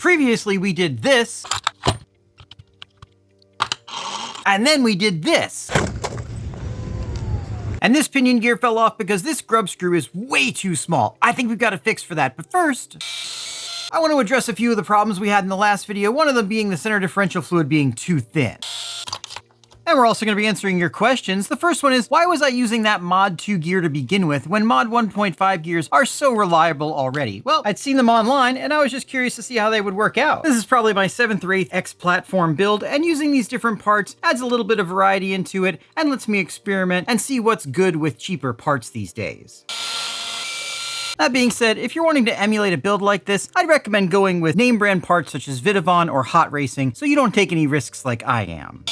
Previously, we did this, and then we did this. And this pinion gear fell off because this grub screw is way too small. I think we've got a fix for that, but first, I want to address a few of the problems we had in the last video, one of them being the center differential fluid being too thin. And we're also going to be answering your questions. The first one is, why was I using that Mod 2 gear to begin with when Mod 1.5 gears are so reliable already? Well, I'd seen them online and I was just curious to see how they would work out. This is probably my 7th or 8th X platform build, and using these different parts adds a little bit of variety into it and lets me experiment and see what's good with cheaper parts these days. That being said, if you're wanting to emulate a build like this, I'd recommend going with name brand parts such as Vidavon or Hot Racing so you don't take any risks like I am.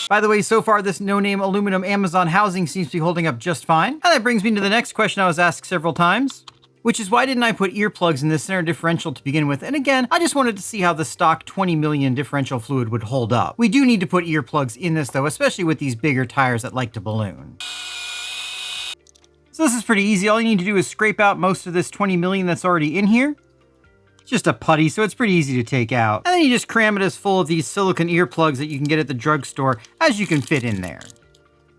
By the way, so far this no-name aluminum Amazon housing seems to be holding up just fine. And that brings me to the next question I was asked several times, which is why didn't I put earplugs in this center differential to begin with? And again, I just wanted to see how the stock 20 million differential fluid would hold up. We do need to put earplugs in this though, especially with these bigger tires that like to balloon. So this is pretty easy. All you need to do is scrape out most of this 20 million that's already in here. It's just a putty, so it's pretty easy to take out. And then you just cram it as full of these silicone earplugs that you can get at the drugstore as you can fit in there.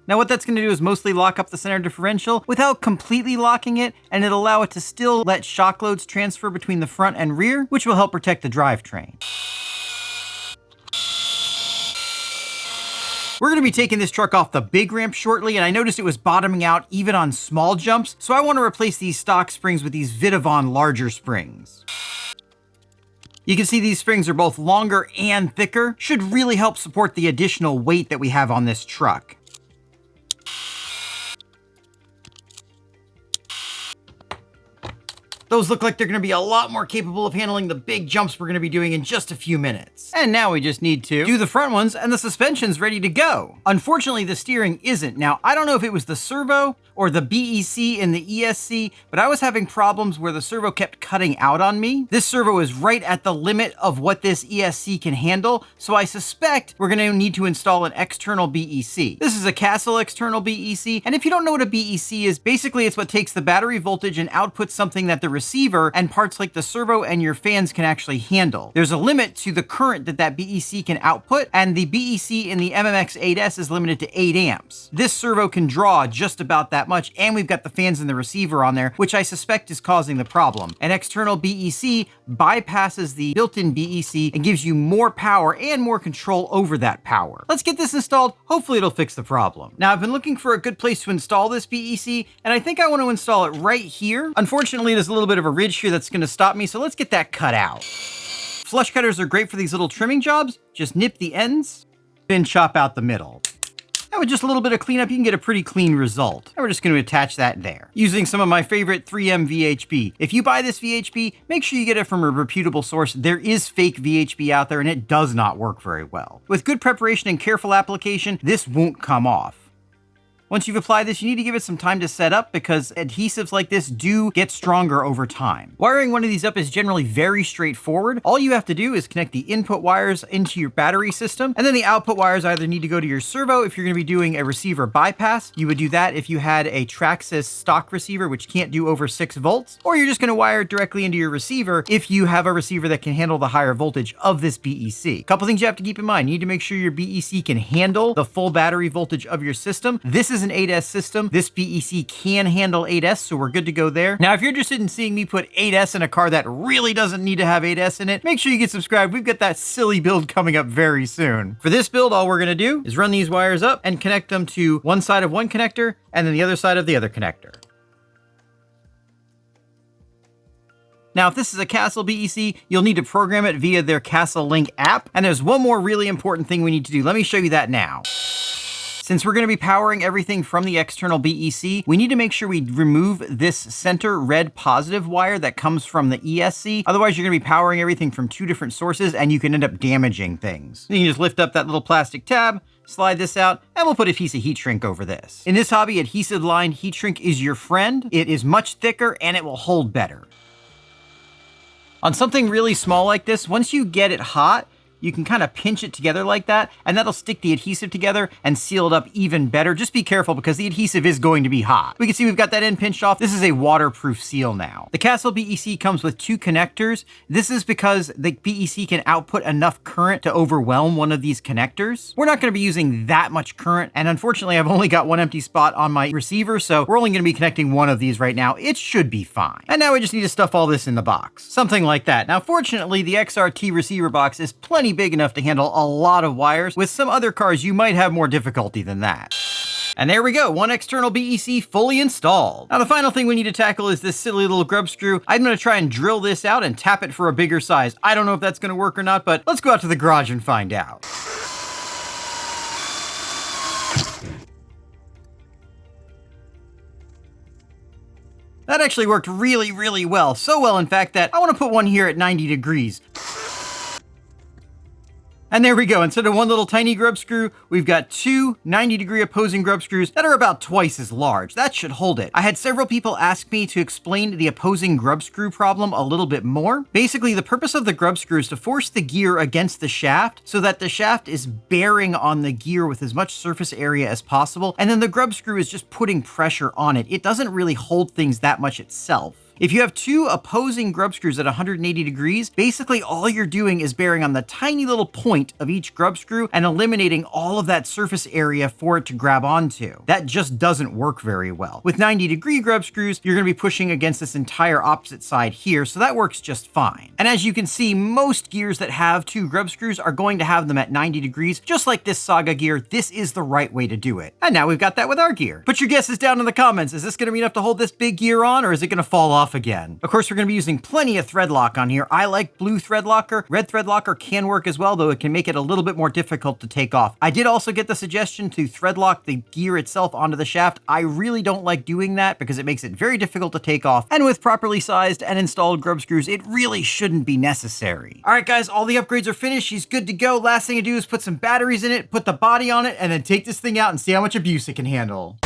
Now what that's going to do is mostly lock up the center differential without completely locking it, and it'll allow it to still let shock loads transfer between the front and rear, which will help protect the drivetrain. We're going to be taking this truck off the big ramp shortly, and I noticed it was bottoming out even on small jumps, so I want to replace these stock springs with these Vidavon larger springs. You can see these springs are both longer and thicker, should really help support the additional weight that we have on this truck. Those look like they're going to be a lot more capable of handling the big jumps we're going to be doing in just a few minutes. And now we just need to do the front ones and the suspension's ready to go. Unfortunately, the steering isn't. Now, I don't know if it was the servo or the BEC in the ESC, but I was having problems where the servo kept cutting out on me. This servo is right at the limit of what this ESC can handle, so I suspect we're going to need to install an external BEC. This is a Castle external BEC, and if you don't know what a BEC is, basically it's what takes the battery voltage and outputs something that the receiver and parts like the servo and your fans can actually handle. There's a limit to the current that BEC can output, and the BEC in the MMX 8S is limited to 8 amps. This servo can draw just about that much, and we've got the fans and the receiver on there, which I suspect is causing the problem. An external BEC bypasses the built-in BEC and gives you more power and more control over that power. Let's get this installed. Hopefully it'll fix the problem. Now, I've been looking for a good place to install this BEC, and I think I want to install it right here. Unfortunately, there's a little bit of a ridge here that's going to stop me, so let's get that cut out. Flush cutters are great for these little trimming jobs. Just nip the ends, then chop out the middle. And with just a little bit of cleanup, you can get a pretty clean result. And we're just going to attach that there, using some of my favorite 3M VHB. If you buy this VHB, make sure you get it from a reputable source. There is fake VHB out there, and it does not work very well. With good preparation and careful application, this won't come off. Once you've applied this, you need to give it some time to set up because adhesives like this do get stronger over time. Wiring one of these up is generally very straightforward. All you have to do is connect the input wires into your battery system, and then the output wires either need to go to your servo if you're going to be doing a receiver bypass. You would do that if you had a Traxxas stock receiver, which can't do over 6 volts, or you're just going to wire it directly into your receiver if you have a receiver that can handle the higher voltage of this BEC. A couple things you have to keep in mind. You need to make sure your BEC can handle the full battery voltage of your system. This is an 8S system. This BEC can handle 8S, so we're good to go there. Now, if you're interested in seeing me put 8S in a car that really doesn't need to have 8S in it, make sure you get subscribed. We've got that silly build coming up very soon. For this build, all we're going to do is run these wires up and connect them to one side of one connector and then the other side of the other connector. Now, if this is a Castle BEC, you'll need to program it via their Castle Link app. And there's one more really important thing we need to do. Let me show you that now. Since we're going to be powering everything from the external BEC, we need to make sure we remove this center red positive wire that comes from the ESC. Otherwise, you're going to be powering everything from 2 different sources and you can end up damaging things. You can just lift up that little plastic tab, slide this out, and we'll put a piece of heat shrink over this. In this hobby, adhesive lined heat shrink is your friend. It is much thicker and it will hold better. On something really small like this, once you get it hot, you can kind of pinch it together like that, and that'll stick the adhesive together and seal it up even better. Just be careful because the adhesive is going to be hot. We can see we've got that end pinched off. This is a waterproof seal now. The Castle BEC comes with 2 connectors. This is because the BEC can output enough current to overwhelm one of these connectors. We're not going to be using that much current, and unfortunately I've only got one empty spot on my receiver, so we're only going to be connecting one of these right now. It should be fine. And now we just need to stuff all this in the box. Something like that. Now fortunately the XRT receiver box is plenty big enough to handle a lot of wires. With some other cars you might have more difficulty than that. And there we go, one external BEC fully installed. Now the final thing we need to tackle is this silly little grub screw. I'm gonna try and drill this out and tap it for a bigger size. I don't know if that's gonna work or not, but let's go out to the garage and find out. That actually worked really, really well. So well, in fact, that I wanna put one here at 90 degrees. And there we go. Instead of one little tiny grub screw, we've got 2 90-degree opposing grub screws that are about twice as large. That should hold it. I had several people ask me to explain the opposing grub screw problem a little bit more. Basically, the purpose of the grub screw is to force the gear against the shaft so that the shaft is bearing on the gear with as much surface area as possible. And then the grub screw is just putting pressure on it. It doesn't really hold things that much itself. If you have 2 opposing grub screws at 180 degrees, basically all you're doing is bearing on the tiny little point of each grub screw and eliminating all of that surface area for it to grab onto. That just doesn't work very well. With 90-degree grub screws, you're going to be pushing against this entire opposite side here, so that works just fine. And as you can see, most gears that have 2 grub screws are going to have them at 90 degrees, just like this Saga gear. This is the right way to do it. And now we've got that with our gear. Put your guesses down in the comments. Is this going to be enough to hold this big gear on, or is it going to fall off again? Of course, we're going to be using plenty of thread lock on here. I like blue thread locker. Red thread locker can work as well, though it can make it a little bit more difficult to take off. I did also get the suggestion to thread lock the gear itself onto the shaft. I really don't like doing that because it makes it very difficult to take off. And with properly sized and installed grub screws, it really shouldn't be necessary. All right, guys, all the upgrades are finished. She's good to go. Last thing to do is put some batteries in it, put the body on it, and then take this thing out and see how much abuse it can handle.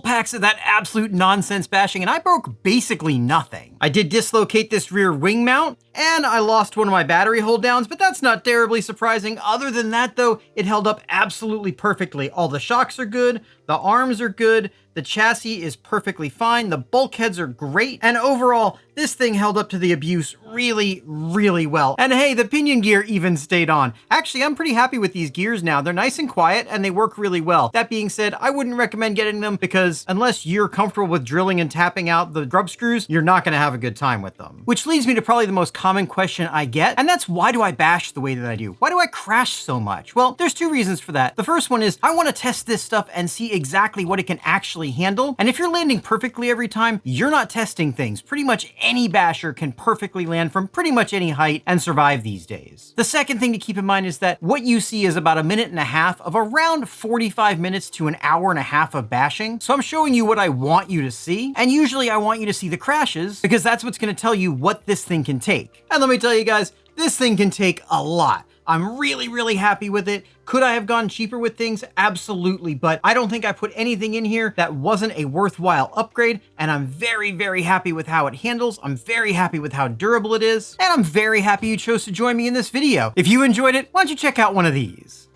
Packs of that absolute nonsense bashing, and I broke basically nothing. I did dislocate this rear wing mount, and I lost one of my battery hold downs, but that's not terribly surprising. Other than that, though, it held up absolutely perfectly. All the shocks are good, the arms are good, the chassis is perfectly fine, the bulkheads are great, and overall, this thing held up to the abuse really, really well. And hey, the pinion gear even stayed on. Actually, I'm pretty happy with these gears now. They're nice and quiet, and they work really well. That being said, I wouldn't recommend getting them because unless you're comfortable with drilling and tapping out the grub screws, you're not gonna have a good time with them. Which leads me to probably the most common question I get, and that's why do I bash the way that I do? Why do I crash so much? Well, there's 2 reasons for that. The first one is I wanna test this stuff and see exactly what it can actually handle. And if you're landing perfectly every time, you're not testing things. Pretty much any basher can perfectly land from pretty much any height and survive these days. The second thing to keep in mind is that what you see is about 1.5 minutes of around 45 minutes to 1.5 hours of bashing. So I'm showing you what I want you to see. And usually I want you to see the crashes because that's what's gonna tell you what this thing can take. And let me tell you guys, this thing can take a lot. I'm really, really happy with it. Could I have gone cheaper with things? Absolutely, but I don't think I put anything in here that wasn't a worthwhile upgrade, and I'm very, very happy with how it handles. I'm very happy with how durable it is, and I'm very happy you chose to join me in this video. If you enjoyed it, why don't you check out one of these?